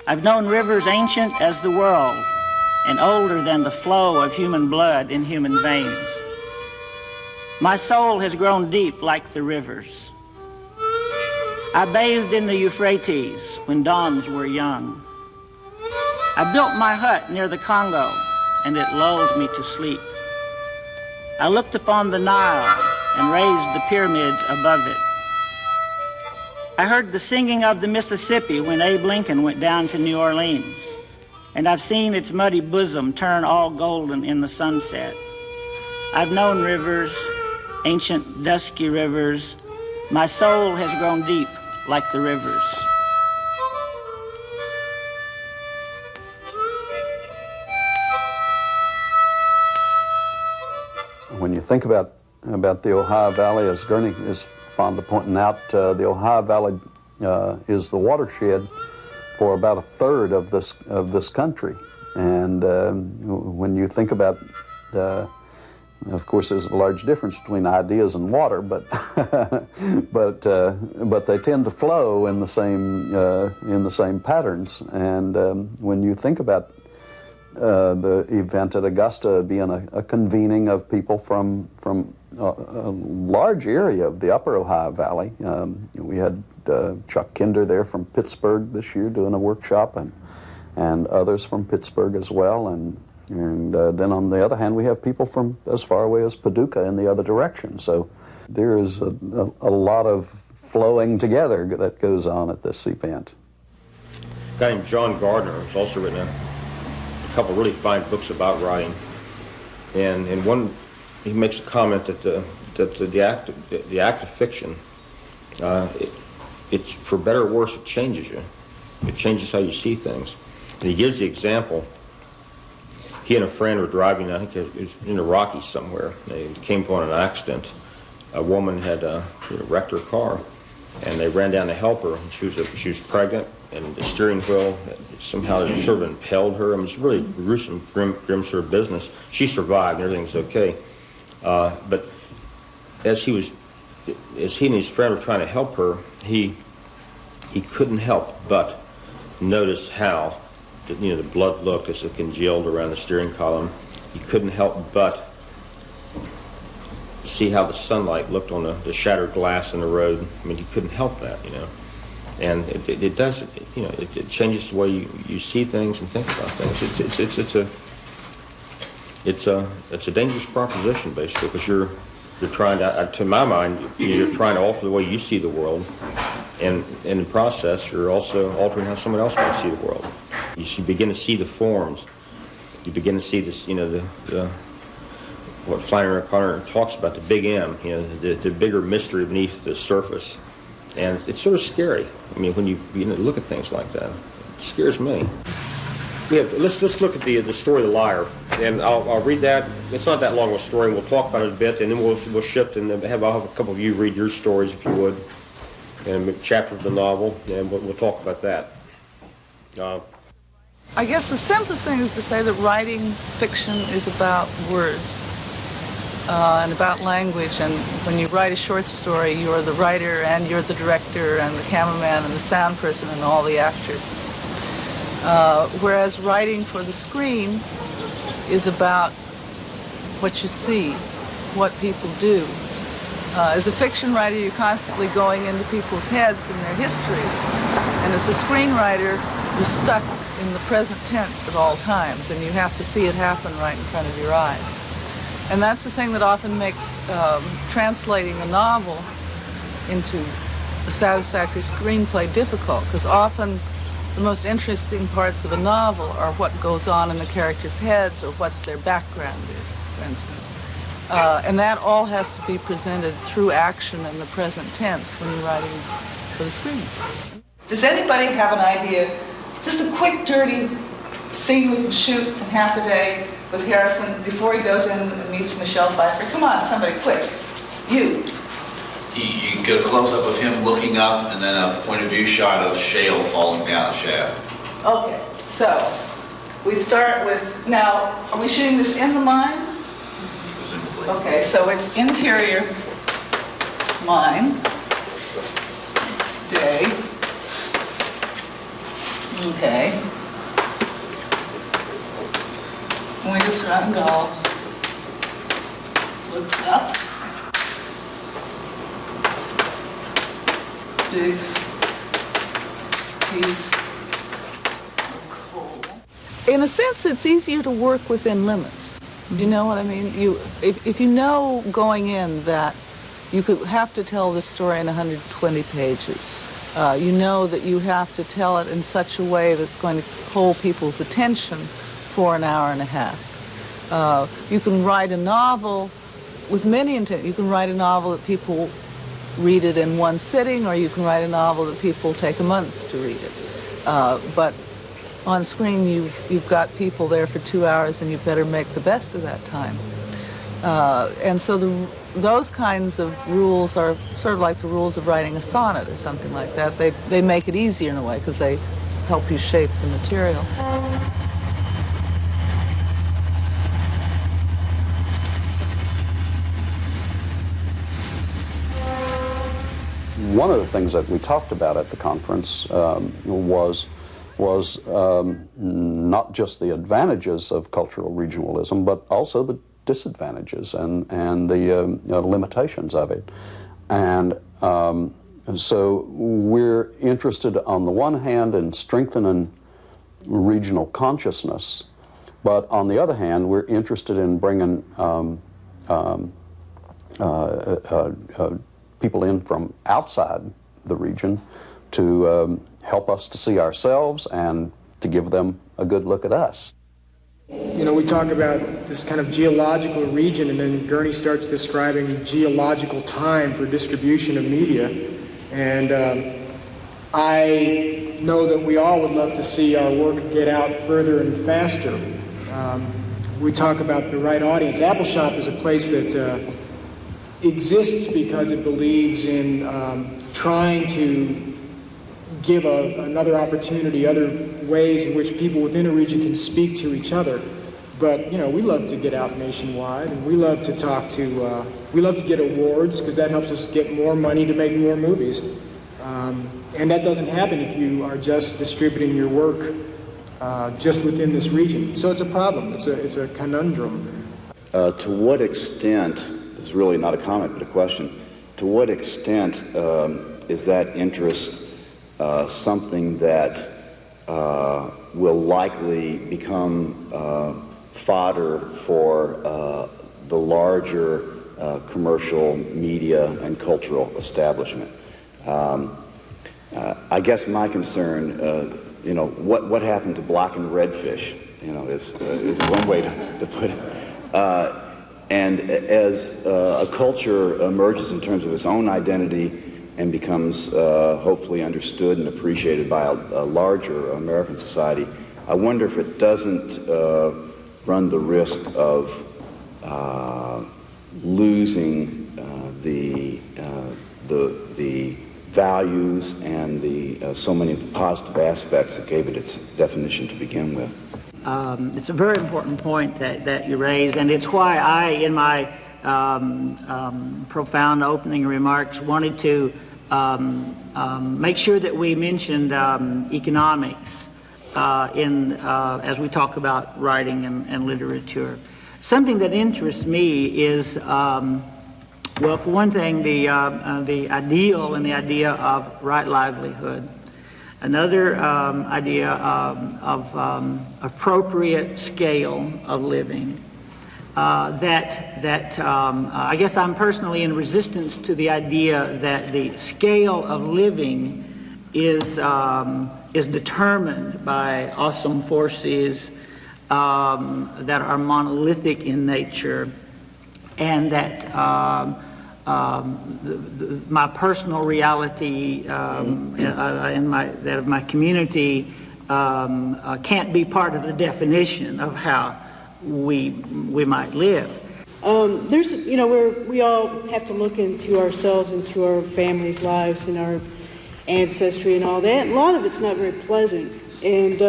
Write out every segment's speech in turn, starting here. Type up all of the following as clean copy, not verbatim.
I've known rivers ancient as the world and older than the flow of human blood in human veins. My soul has grown deep like the rivers. I bathed in the Euphrates when dawns were young. I built my hut near the Congo, and it lulled me to sleep. I looked upon the Nile and raised the pyramids above it. I heard the singing of the Mississippi when Abe Lincoln went down to New Orleans, and I've seen its muddy bosom turn all golden in the sunset. I've known rivers, ancient dusky rivers. My soul has grown deep like the rivers. When you think about the Ohio Valley, as Gurney is fond of pointing out, the Ohio Valley is the watershed for about a third of this country. And when you think about, of course, there's a large difference between ideas and water, but but they tend to flow in the same patterns. And when you think about the event at Augusta being a convening of people from a large area of the upper Ohio Valley. We had Chuck Kinder there from Pittsburgh this year doing a workshop, and others from Pittsburgh as well. And then on the other hand, we have people from as far away as Paducah in the other direction. So there is a lot of flowing together that goes on at this event. A guy named John Gardner has also written a couple really fine books about writing, and in one he makes a comment that the act of fiction, it's for better or worse, it changes you. It changes how you see things. And he gives the example. He and a friend were driving, I think it was in the Rockies somewhere. They came upon an accident. A woman had wrecked her car, and they ran down to help her. She was pregnant, and the steering wheel somehow sort of impelled her. I mean, it's really gruesome, grim sort of business. She survived, and everything was okay. But as he and his friend were trying to help her, he couldn't help but notice how the blood looked as it congealed around the steering column. He couldn't help but see how the sunlight looked on the shattered glass in the road. I mean, he couldn't help that, And it does, it changes the way you see things and think about things. It's a dangerous proposition, basically, because you're trying to my mind, you're trying to alter the way you see the world, and in the process, you're also altering how someone else might see the world. You begin to see the forms. You begin to see this, what Flannery O'Connor talks about, the big M, the bigger mystery beneath the surface. And it's sort of scary. I mean, when you begin to look at things like that, it scares me. Let's look at the story of the liar, and I'll read that. It's not that long of a story, and we'll talk about it a bit, and then we'll shift and I'll have a couple of you read your stories, if you would, and a chapter of the novel, and we'll talk about that. I guess the simplest thing is to say that writing fiction is about words and about language, and when you write a short story, you're the writer and you're the director and the cameraman and the sound person and all the actors. Whereas writing for the screen is about what you see, what people do. As a fiction writer, you're constantly going into people's heads and their histories. And as a screenwriter, you're stuck in the present tense at all times, and you have to see it happen right in front of your eyes. And that's the thing that often makes translating a novel into a satisfactory screenplay difficult, because often the most interesting parts of a novel are what goes on in the characters' heads or what their background is, for instance. And that all has to be presented through action in the present tense when you're writing for the screen. Does anybody have an idea? Just a quick, dirty scene we can shoot in half a day with Garrison before he goes in and meets Michelle Pfeiffer. Come on, somebody, quick. You get a close-up of him looking up, and then a point-of-view shot of shale falling down a shaft. Okay, so we start with, now, are we shooting this in the mine? Presumably. Okay, so it's interior mine, day. Okay. We just go. Looks up. Big piece of coal. In a sense, it's easier to work within limits. You know what I mean? If you know going in that you could have to tell this story in 120 pages, you know that you have to tell it in such a way that's going to hold people's attention for an hour and a half. You can write a novel with many intent. You can write a novel that people read it in one sitting, or you can write a novel that people take a month to read it. But on screen, you've got people there for 2 hours, and you better make the best of that time. And so those kinds of rules are sort of like the rules of writing a sonnet or something like that. They make it easier in a way because they help you shape the material. One of the things that we talked about at the conference was not just the advantages of cultural regionalism, but also the disadvantages and the limitations of it. And so we're interested, on the one hand, in strengthening regional consciousness, but on the other hand, we're interested in bringing people in from outside the region to help us to see ourselves and to give them a good look at us. You know, we talk about this kind of geological region, and then Gurney starts describing geological time for distribution of media. And I know that we all would love to see our work get out further and faster. We talk about the right audience. Appalshop is a place that exists because it believes in trying to give another opportunity, other ways in which people within a region can speak to each other. But, you know, we love to get out nationwide, and we love to talk to, we love to get awards, because that helps us get more money to make more movies. And that doesn't happen if you are just distributing your work just within this region. So it's a problem. It's a conundrum. To what extent, it's really not a comment but a question, to what extent is that interest something that will likely become fodder for the larger commercial media and cultural establishment? I guess my concern, you know, what happened to black and redfish, you know, is one way to put it. And as a culture emerges in terms of its own identity and becomes hopefully understood and appreciated by a larger American society, I wonder if it doesn't run the risk of losing the values and the so many of the positive aspects that gave it its definition to begin with. It's a very important point that you raise, and it's why I, in my profound opening remarks, wanted to make sure that we mentioned economics as we talk about writing and literature. Something that interests me is, well, for one thing, the ideal and the idea of right livelihood. Another idea of appropriate scale of living. I guess I'm personally in resistance to the idea that the scale of living is determined by awesome forces that are monolithic in nature, and that my personal reality and that of my community can't be part of the definition of how we might live. There's, you know, we all have to look into ourselves, into our families' lives and our ancestry and all that. A lot of it's not very pleasant, and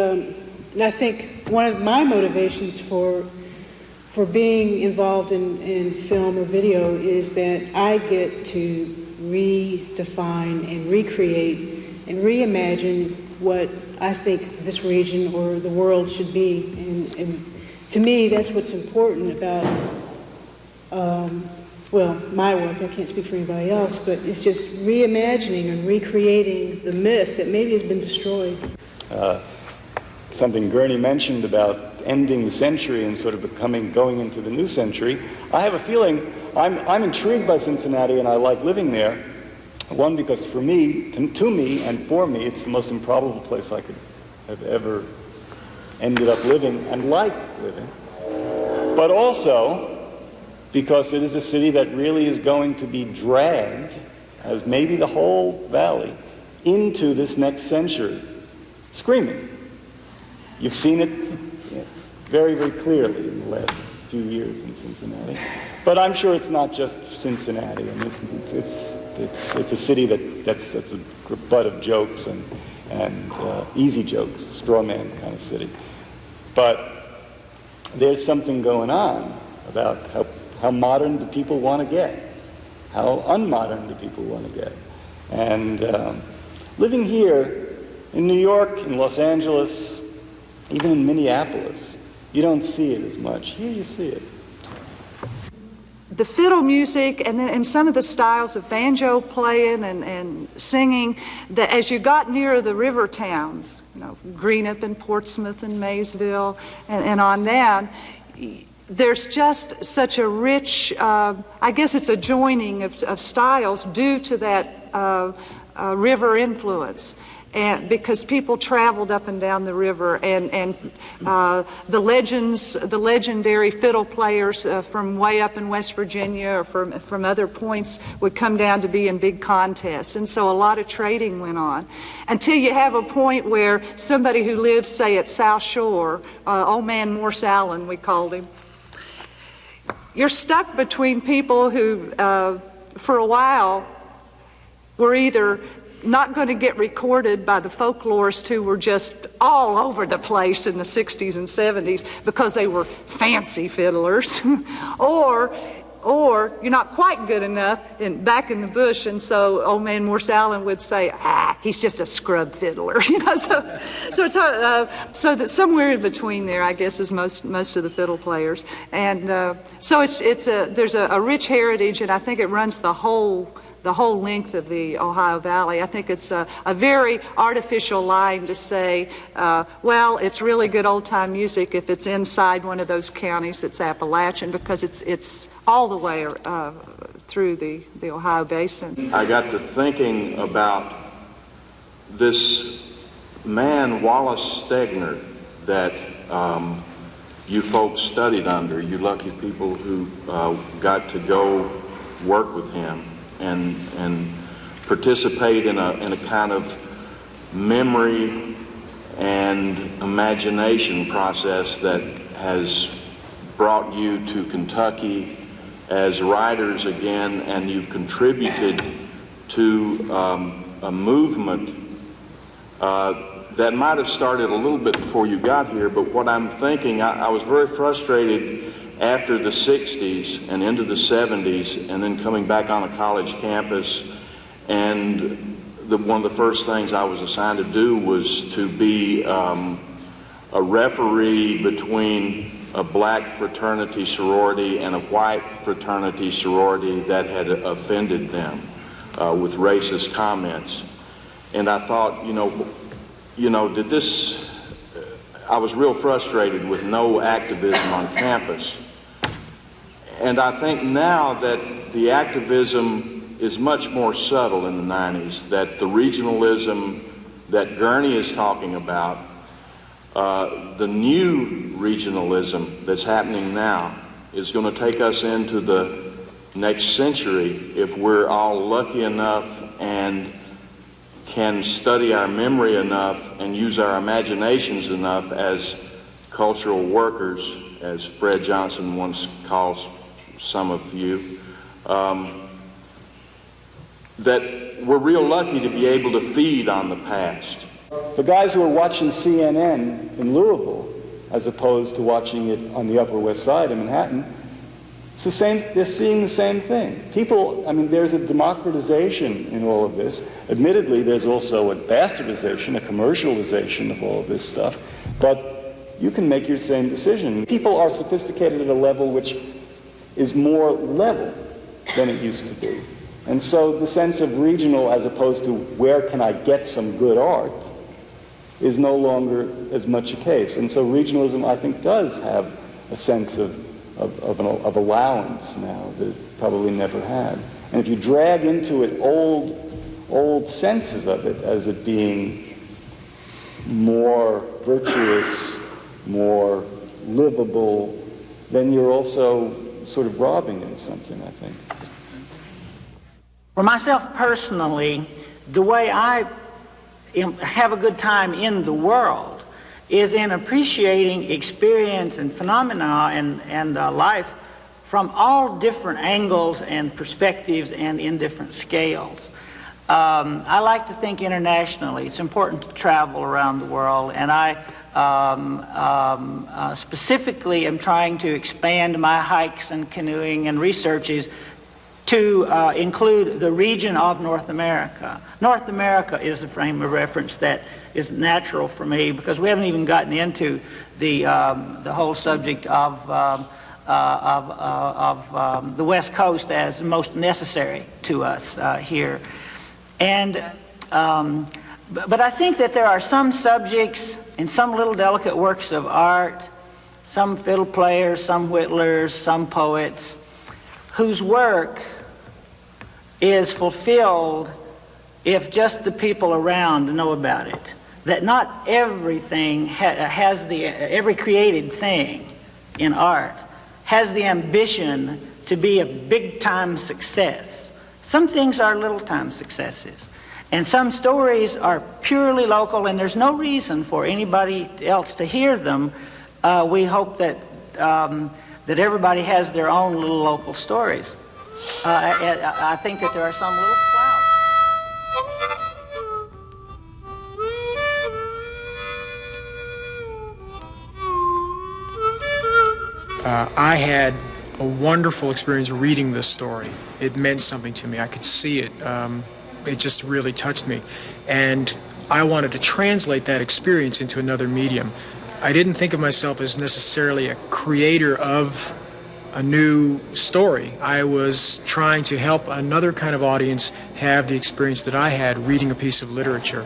I think one of my motivations for being involved in film or video is that I get to redefine and recreate and reimagine what I think this region or the world should be. And to me, that's what's important about, well, my work. I can't speak for anybody else, but it's just reimagining and recreating the myth that maybe has been destroyed. Something Gurney mentioned about ending the century and sort of going into the new century. I have a feeling, I'm intrigued by Cincinnati and I like living there. One, because for me, to me and for me, it's the most improbable place I could have ever ended up living and like living. But also because it is a city that really is going to be dragged, as maybe the whole valley, into this next century, screaming. You've seen it very, very clearly in the last few years in Cincinnati. But I'm sure it's not just Cincinnati. I mean, it's a city that's a butt of jokes and easy jokes, straw man kind of city. But there's something going on about how modern do people want to get, how unmodern do people want to get. And living here in New York, in Los Angeles, even in Minneapolis, you don't see it as much. Here you see it. The fiddle music and some of the styles of banjo playing and singing, that as you got nearer the river towns, you know, Greenup and Portsmouth and Maysville and on down, there's just such a rich, I guess it's a joining of styles due to that river influence. And because people traveled up and down the river, and the legendary fiddle players from way up in West Virginia or from other points would come down to be in big contests, and so a lot of trading went on until you have a point where somebody who lives, say, at South Shore, old man Morse Allen, we called him, you're stuck between people who, for a while, were either not going to get recorded by the folklorists who were just all over the place in the 60s and 70s because they were fancy fiddlers, or you're not quite good enough back in the bush, and so old man Morse Allen would say, he's just a scrub fiddler, you know. So it's so that somewhere in between there, I guess, is most of the fiddle players, and so there's a rich heritage, and I think it runs the whole length of the Ohio Valley. I think it's a very artificial line to say, well, it's really good old-time music if it's inside one of those counties that's Appalachian, because it's all the way through the Ohio Basin. I got to thinking about this man, Wallace Stegner, that you folks studied under, you lucky people who got to go work with him and participate in a kind of memory and imagination process that has brought you to Kentucky as writers again, and you've contributed to a movement that might have started a little bit before you got here, but what I'm thinking, I was very frustrated after the 60s and into the 70s, and then coming back on a college campus, and one of the first things I was assigned to do was to be a referee between a black fraternity sorority and a white fraternity sorority that had offended them with racist comments. And I thought, I was real frustrated with no activism on campus. And I think now that the activism is much more subtle in the 90s, that the regionalism that Gurney is talking about, the new regionalism that's happening now, is going to take us into the next century if we're all lucky enough and can study our memory enough and use our imaginations enough as cultural workers, as Fred Johnson once calls some of you, that we're real lucky to be able to feed on the past. The guys who are watching CNN in Louisville, as opposed to watching it on the Upper West Side in Manhattan, It's the same, they're seeing the same thing. People, I mean, there's a democratization in all of this. Admittedly, there's also a bastardization, a commercialization of all of this stuff, but you can make your same decision. People are sophisticated at a level which is more level than it used to be. And so the sense of regional as opposed to where can I get some good art is no longer as much a case. And so regionalism, I think, does have a sense of allowance now that it probably never had. And if you drag into it old senses of it as it being more virtuous, more livable, then you're also sort of robbing it of something, I think. For myself personally, the way I have a good time in the world is in appreciating experience and phenomena and life from all different angles and perspectives and in different scales. I like to think internationally. It's important to travel around the world, and I specifically am trying to expand my hikes and canoeing and researches to include the region of North America. North America is the frame of reference that is natural for me, because we haven't even gotten into the whole subject of the West Coast as most necessary to us here. And but I think that there are some subjects in some little delicate works of art, some fiddle players, some whittlers, some poets, whose work is fulfilled if just the people around know about it. That not everything has every created thing in art has the ambition to be a big-time success. Some things are little-time successes, and some stories are purely local, and there's no reason for anybody else to hear them. We hope that that everybody has their own little local stories. I think that there are some little flowers. I had a wonderful experience reading this story. It meant something to me. I could see it. It just really touched me. And I wanted to translate that experience into another medium. I didn't think of myself as necessarily a creator of a new story. I was trying to help another kind of audience have the experience that I had reading a piece of literature.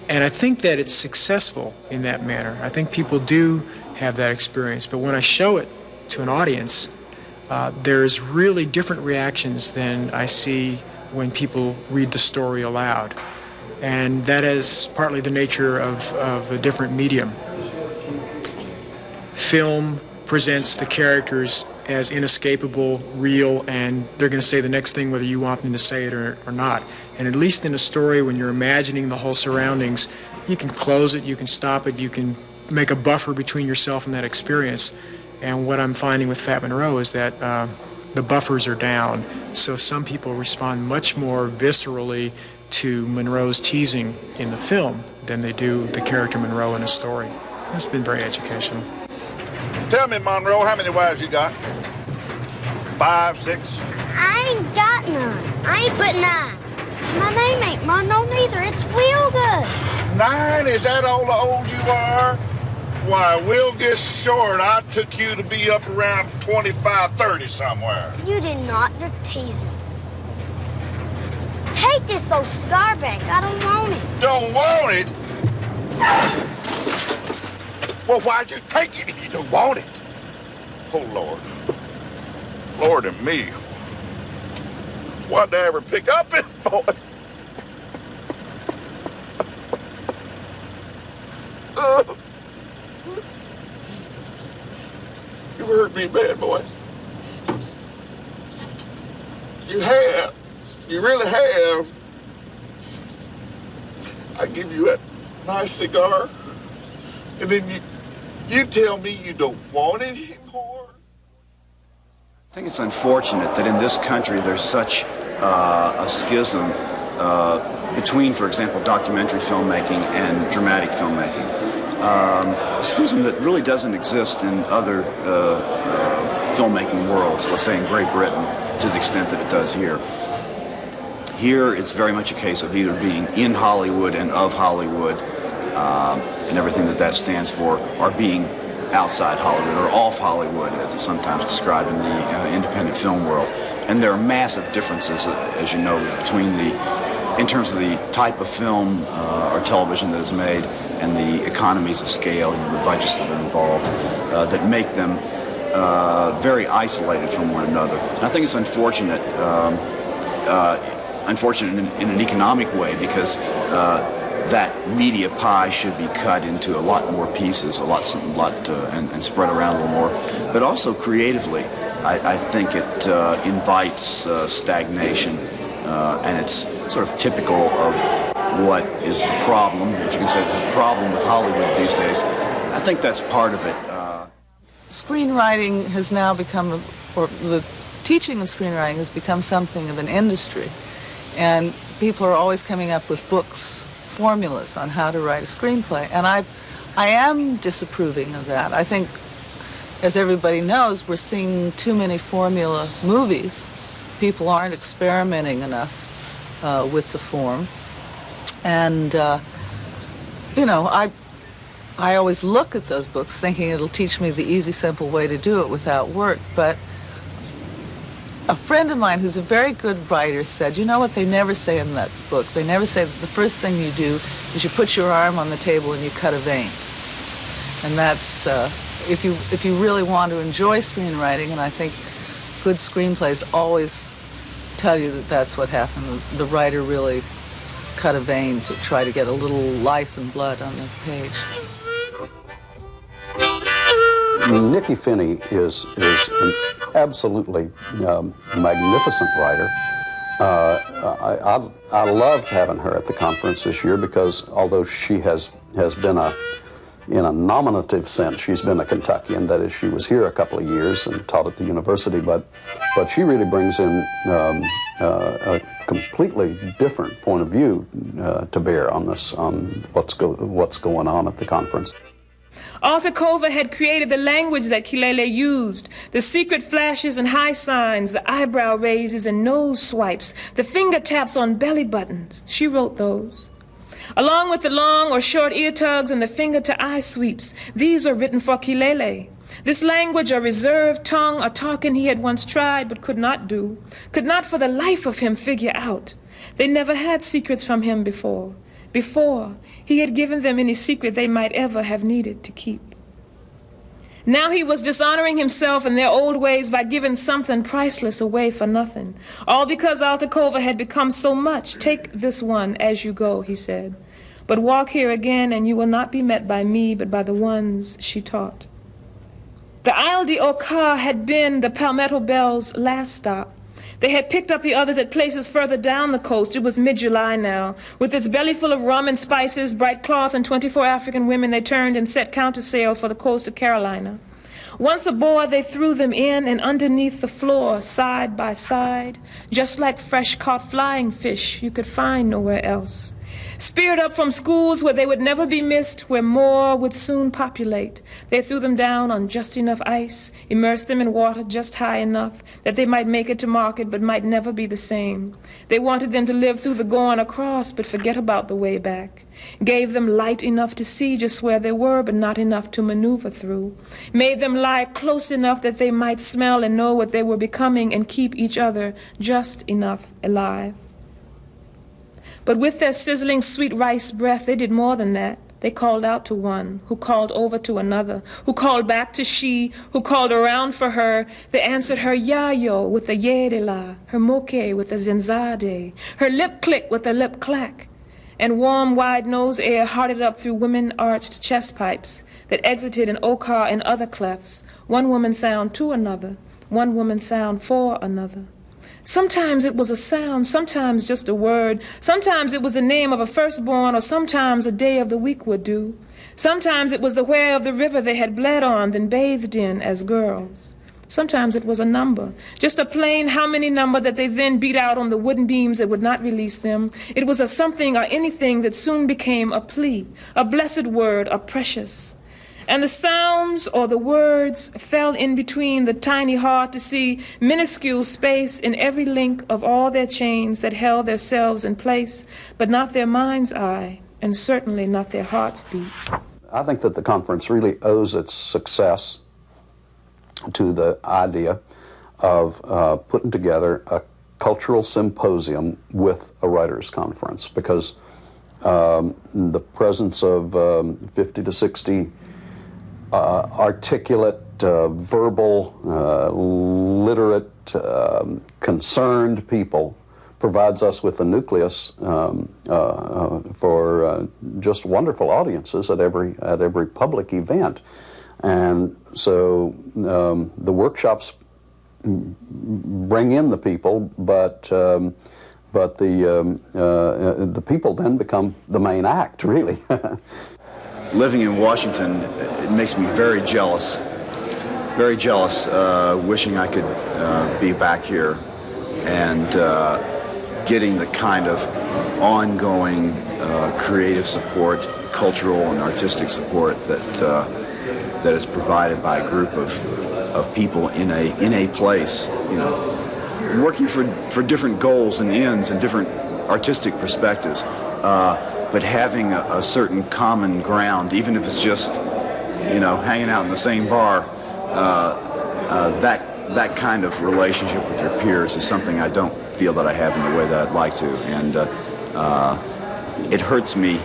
And I think that it's successful in that manner. I think people do have that experience. But when I show it to an audience, there's really different reactions than I see when people read the story aloud. And that is partly the nature of a different medium. Film presents the characters as inescapable, real, and they're going to say the next thing whether you want them to say it or not. And at least in a story, when you're imagining the whole surroundings, you can close it, you can stop it, you can make a buffer between yourself and that experience. And what I'm finding with Fat Monroe is that the buffers are down, so some people respond much more viscerally to Monroe's teasing in the film than they do the character Monroe in a story. It's been very educational. Tell me, Monroe, how many wives you got? 5, 6? I ain't got none. I ain't but 9. My name ain't Monroe neither. It's Wilgus. 9? Is that all the old you are? Why, Wilgus Short, I took you to be up around 25, 30 somewhere. You did not. You're teasing. Take this old cigar back. I don't want it. Don't want it? Well, why'd you take it if you don't want it? Oh, Lord. Lord and me. Why'd I ever pick up this boy? You hurt me bad, boy. You have. You really have. I give you that nice cigar, and then you tell me you don't want it anymore? I think it's unfortunate that in this country there's such a schism between, for example, documentary filmmaking and dramatic filmmaking. A schism that really doesn't exist in other filmmaking worlds, let's say in Great Britain, to the extent that it does here. Here, it's very much a case of either being in Hollywood and of Hollywood, and everything that stands for, or being outside Hollywood, or off Hollywood, as it's sometimes described in the independent film world. And there are massive differences, as you know, in terms of the type of film or television that is made and the economies of scale, the budgets that are involved, that make them very isolated from one another. And I think it's unfortunate, in an economic way, because that media pie should be cut into a lot more pieces, and spread around a little more. But also creatively, I think it invites stagnation, and it's sort of typical of what is the problem, if you can say the problem with Hollywood these days. I think that's part of it. Screenwriting has now become, or the teaching of screenwriting has become something of an industry. And people are always coming up with books, formulas on how to write a screenplay. And I am disapproving of that. I think, as everybody knows, we're seeing too many formula movies. People aren't experimenting enough with the form. And, you know, I always look at those books thinking it'll teach me the easy, simple way to do it without work. But a friend of mine who's a very good writer said, you know what they never say in that book? They never say that the first thing you do is you put your arm on the table and you cut a vein. And that's, if you really want to enjoy screenwriting, and I think good screenplays always tell you that that's what happened. The writer really cut a vein to try to get a little life and blood on the page. Nikky Finney is an absolutely magnificent writer. I loved having her at the conference this year because although she has been in a nominative sense, she's been a Kentuckian. That is, she was here a couple of years and taught at the university, but she really brings in a completely different point of view to bear on this, on what's going on at the conference. Altakova had created the language that Kilele used, the secret flashes and high signs, the eyebrow raises and nose swipes, the finger taps on belly buttons. She wrote those. Along with the long or short ear tugs and the finger-to-eye sweeps, these are written for Kilele. This language, a reserved tongue, a talking he had once tried but could not do, could not for the life of him figure out. They never had secrets from him before. Before, he had given them any secret they might ever have needed to keep. Now he was dishonoring himself and their old ways by giving something priceless away for nothing. All because Altakova had become so much. Take this one as you go, he said. But walk here again and you will not be met by me, but by the ones she taught. The Isle d'Oka had been the Palmetto Belle's last stop. They had picked up the others at places further down the coast. It was mid-July now. With its belly full of rum and spices, bright cloth, and 24 African women, they turned and set countersail for the coast of Carolina. Once aboard, they threw them in and underneath the floor, side by side, just like fresh-caught flying fish you could find nowhere else. Speared up from schools where they would never be missed, where more would soon populate, they threw them down on just enough ice, immersed them in water just high enough that they might make it to market but might never be the same. They wanted them to live through the going across but forget about the way back. Gave them light enough to see just where they were but not enough to maneuver through. Made them lie close enough that they might smell and know what they were becoming and keep each other just enough alive. But with their sizzling sweet rice breath, they did more than that. They called out to one, who called over to another, who called back to she, who called around for her. They answered her yayo with a yedela, her moke with a zenzade, her lip click with a lip clack. And warm, wide nose air hearted up through women-arched chest pipes that exited an okar and other clefts, one woman sound to another, one woman sound for another. Sometimes it was a sound, sometimes just a word. Sometimes it was the name of a firstborn, or sometimes a day of the week would do. Sometimes it was the where of the river they had bled on, then bathed in as girls. Sometimes it was a number, just a plain how many number that they then beat out on the wooden beams that would not release them. It was a something or anything that soon became a plea, a blessed word, a precious. And the sounds or the words fell in between the tiny heart to see minuscule space in every link of all their chains that held their selves in place, but not their mind's eye, and certainly not their heart's beat. I think that the conference really owes its success to the idea of putting together a cultural symposium with a writers' conference, because the presence of 50 to 60 articulate, verbal, literate, concerned people provides us with a nucleus for just wonderful audiences at every public event. And so the workshops bring in the people, but the people then become the main act, really. Living in Washington, it makes me very jealous, wishing I could be back here and getting the kind of ongoing creative support, cultural and artistic support that is provided by a group of people in a place, you know, working for different goals and ends and different artistic perspectives, but having a certain common ground, even if it's just, you know, hanging out in the same bar. That kind of relationship with your peers is something I don't feel that I have in the way that I'd like to, and it hurts me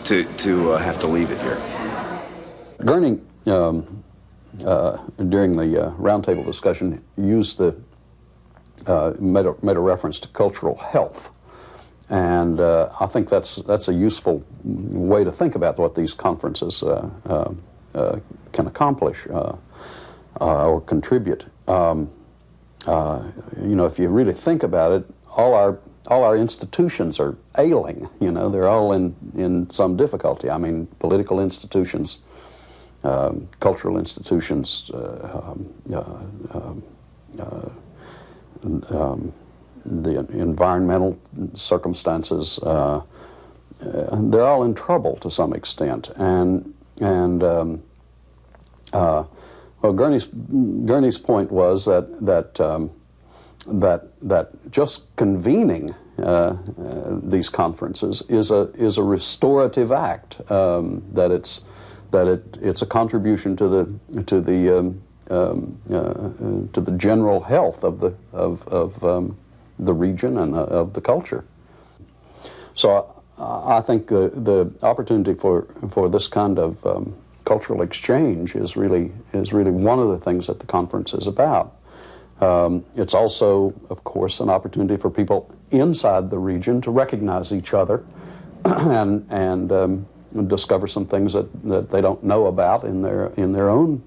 to have to leave it here. Gurney, during the roundtable discussion, used made a reference to cultural health, and I think that's a useful way to think about what these conferences can accomplish or contribute. You know, if you really think about it, all our institutions are ailing. You know, they're all in some difficulty. I mean, political institutions, cultural institutions, the environmental circumstances, they're all in trouble to some extent. Well, Gurney's point was that just convening these conferences is a restorative act. That it's a contribution to the general health of the region and of the culture. So I think the opportunity for this kind of cultural exchange is really one of the things that the conference is about. It's also, of course, an opportunity for people inside the region to recognize each other and discover some things that they don't know about in their own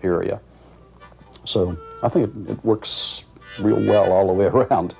area. So I think it works real well all the way around.